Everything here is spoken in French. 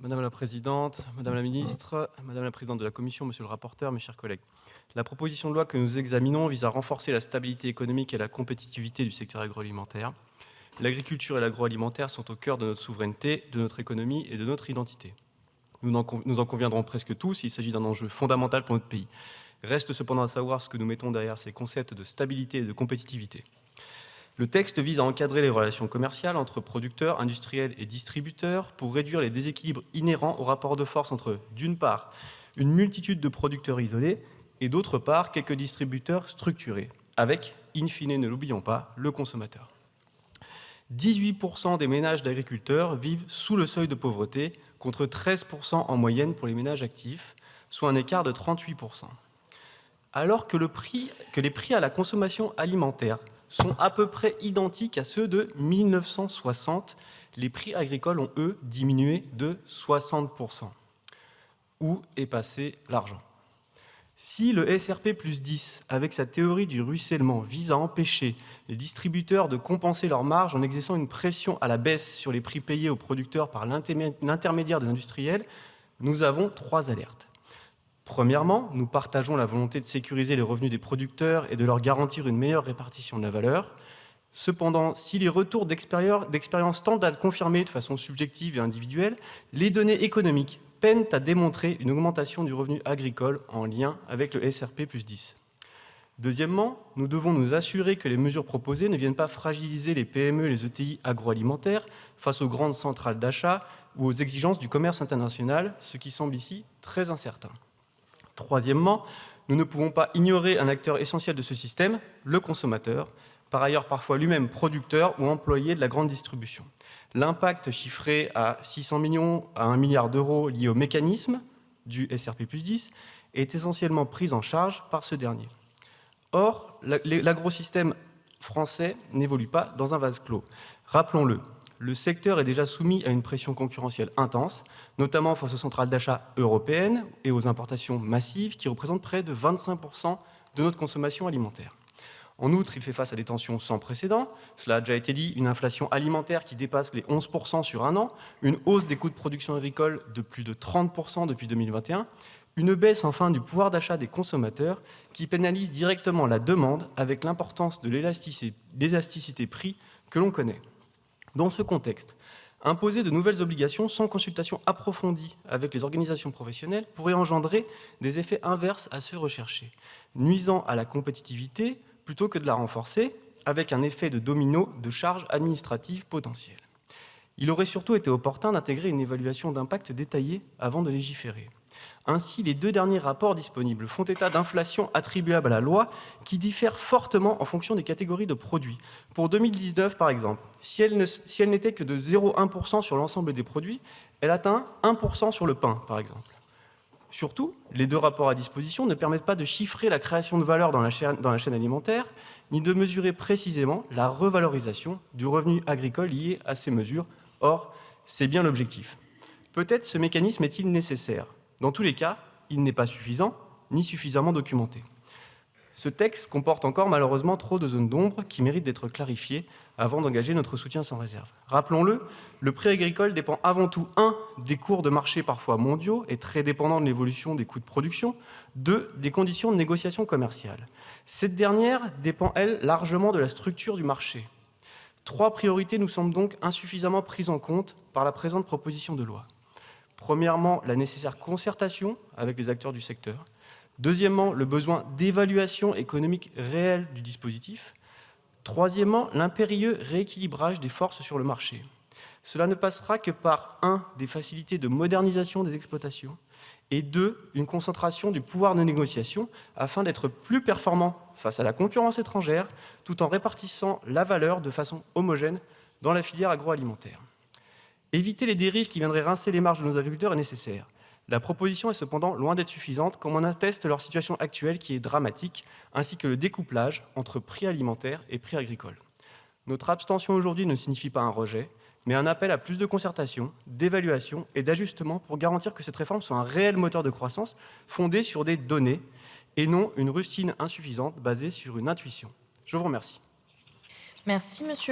Madame la présidente, madame la ministre, madame la présidente de la commission, monsieur le rapporteur, mes chers collègues. La proposition de loi que nous examinons vise à renforcer la stabilité économique et la compétitivité du secteur agroalimentaire. L'agriculture et l'agroalimentaire sont au cœur de notre souveraineté, de notre économie et de notre identité. Nous en conviendrons presque tous, il s'agit d'un enjeu fondamental pour notre pays. Reste cependant à savoir ce que nous mettons derrière ces concepts de stabilité et de compétitivité. Le texte vise à encadrer les relations commerciales entre producteurs, industriels et distributeurs pour réduire les déséquilibres inhérents au rapport de force entre, d'une part, une multitude de producteurs isolés et, d'autre part, quelques distributeurs structurés, avec, in fine, ne l'oublions pas, le consommateur. 18% des ménages d'agriculteurs vivent sous le seuil de pauvreté, contre 13% en moyenne pour les ménages actifs, soit un écart de 38%. Alors que les prix à la consommation alimentaire sont à peu près identiques à ceux de 1960, les prix agricoles ont, eux, diminué de 60%. Où est passé l'argent ? Si le SRP plus 10, avec sa théorie du ruissellement, vise à empêcher les distributeurs de compenser leurs marges en exerçant une pression à la baisse sur les prix payés aux producteurs par l'intermédiaire des industriels, nous avons 3 alertes. Premièrement, nous partageons la volonté de sécuriser les revenus des producteurs et de leur garantir une meilleure répartition de la valeur. Cependant, si les retours d'expérience tendent à le confirmer de façon subjective et individuelle, les données économiques peinent à démontrer une augmentation du revenu agricole en lien avec le SRP plus 10. Deuxièmement, nous devons nous assurer que les mesures proposées ne viennent pas fragiliser les PME et les ETI agroalimentaires face aux grandes centrales d'achat ou aux exigences du commerce international, ce qui semble ici très incertain. Troisièmement, nous ne pouvons pas ignorer un acteur essentiel de ce système, le consommateur, par ailleurs parfois lui-même producteur ou employé de la grande distribution. L'impact chiffré à 600 millions à 1 milliard d'euros lié au mécanisme du SRP plus 10 est essentiellement pris en charge par ce dernier. Or, l'agrosystème français n'évolue pas dans un vase clos. Rappelons-le, le secteur est déjà soumis à une pression concurrentielle intense, notamment face aux centrales d'achat européennes et aux importations massives qui représentent près de 25% de notre consommation alimentaire. En outre, il fait face à des tensions sans précédent. Cela a déjà été dit, une inflation alimentaire qui dépasse les 11% sur un an, une hausse des coûts de production agricole de plus de 30% depuis 2021, une baisse enfin du pouvoir d'achat des consommateurs qui pénalise directement la demande avec l'importance de l'élasticité prix que l'on connaît. Dans ce contexte, imposer de nouvelles obligations sans consultation approfondie avec les organisations professionnelles pourrait engendrer des effets inverses à ceux recherchés, nuisant à la compétitivité plutôt que de la renforcer, avec un effet de domino de charges administratives potentielles. Il aurait surtout été opportun d'intégrer une évaluation d'impact détaillée avant de légiférer. Ainsi, les 2 derniers rapports disponibles font état d'inflation attribuable à la loi qui diffère fortement en fonction des catégories de produits. Pour 2019, par exemple, si elle n'était que de 0,1% sur l'ensemble des produits, elle atteint 1% sur le pain, par exemple. Surtout, les 2 rapports à disposition ne permettent pas de chiffrer la création de valeur dans la chaîne alimentaire, ni de mesurer précisément la revalorisation du revenu agricole lié à ces mesures. Or, c'est bien l'objectif. Peut-être ce mécanisme est-il nécessaire. Dans tous les cas, il n'est pas suffisant, ni suffisamment documenté. Ce texte comporte encore malheureusement trop de zones d'ombre qui méritent d'être clarifiées avant d'engager notre soutien sans réserve. Rappelons-le, le prix agricole dépend avant tout, 1, des cours de marché parfois mondiaux et très dépendants de l'évolution des coûts de production, 2, des conditions de négociation commerciale. Cette dernière dépend, elle, largement de la structure du marché. 3 priorités nous semblent donc insuffisamment prises en compte par la présente proposition de loi. Premièrement, la nécessaire concertation avec les acteurs du secteur. Deuxièmement, le besoin d'évaluation économique réelle du dispositif. Troisièmement, l'impérieux rééquilibrage des forces sur le marché. Cela ne passera que par 1, des facilités de modernisation des exploitations et 2, une concentration du pouvoir de négociation afin d'être plus performant face à la concurrence étrangère tout en répartissant la valeur de façon homogène dans la filière agroalimentaire. Éviter les dérives qui viendraient rincer les marges de nos agriculteurs est nécessaire. La proposition est cependant loin d'être suffisante, comme en atteste leur situation actuelle qui est dramatique, ainsi que le découplage entre prix alimentaire et prix agricole. Notre abstention aujourd'hui ne signifie pas un rejet, mais un appel à plus de concertation, d'évaluation et d'ajustement pour garantir que cette réforme soit un réel moteur de croissance fondé sur des données et non une rustine insuffisante basée sur une intuition. Je vous remercie. Merci, monsieur.